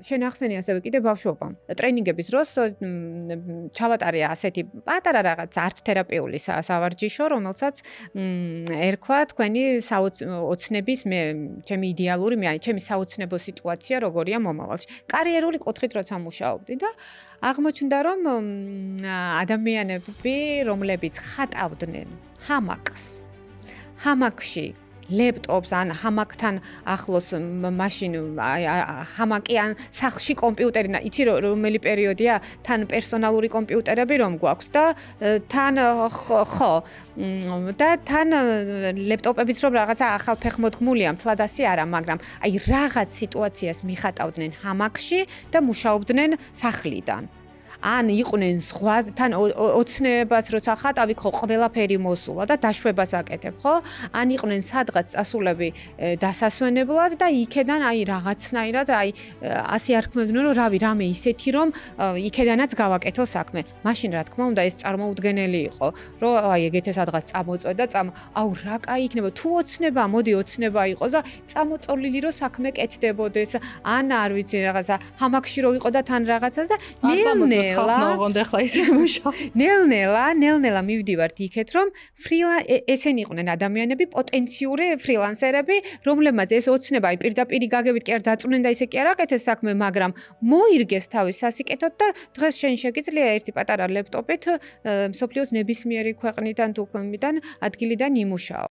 შენ ახსენე ასევე კიდე ბავშვობა. ტრენინგების დროს ჩავატარე ასეთი პატარა რაღაც არტ თერაპიული სავარჯიშო, რომელსაც ერქვა თქვენი ოცნების ჩემი იდეალური, ჩემი საოცნებო სიტუაცია როგორია მომავალში. კარიერული კუთხით როცა მუშაობდი და აღმოჩნდა რომ ადამიანები, რომლებიც ხატავდნენ ჰამაკში ლეპტოპს ან ჰამაკთან ახლოს მაშინ ჰამაკი ან სახლში კომპიუტერი, იცი რომელი პერიოდია, თან პერსონალური კომპიუტერები რომ გვაქვს და თან ხო და თან ლეპტოპებიც რომ რაღაცა ახალფეხმოდგმულია, მთლად ასე არა, მაგრამ აი რაღაც სიტუაციას მიხატავდნენ ჰამაკში და მუშაობდნენ სახლიდან. ან იყვნენ სხვა თან ოცნებას როცა ხატავი ხო ყველაფერი მოსულა და დაშვებას აკეთებ ხო ან იყვნენ სადღაც წასულები დასასვენებლად და იქედან აი რაღაცნაირად აი ასე არქმევდნენ რომ რავი რამე ისეთი რომ იქედანაც გავაკეთო საქმე მაშინ რა თქმა უნდა ეს წარმოუდგენელი იყო რომ აი ეგეთე სადღაც წამოწვე და აუ რა კაი იქნება თუ ოცნება მოდი ოცნება იყოს და წამოწოლილი რომ საქმე კეთდებოდეს ან არ ვიცი რაღაცა ჰამაკში რო იყო და თან რაღაცას და ნელ-ნელა მივდივართ იქეთ რომ ესენი იყვნენ ადამიანები პოტენციური ფრილანსერები რომლებმაც ეს ოცნება აი პირდაპირ გაგებით კი არ დაწუნენ და ისე კი არ აკეთეს საქმე მაგრამ მოირგეს თავის სასიკეთოდ და დღეს შენ შეგიძლია ერთი პატარა ლეპტოპით მსოფლიოს ნებისმიერი ქვეყნიდან თუ კომიდან ადგილიდან იმუშაო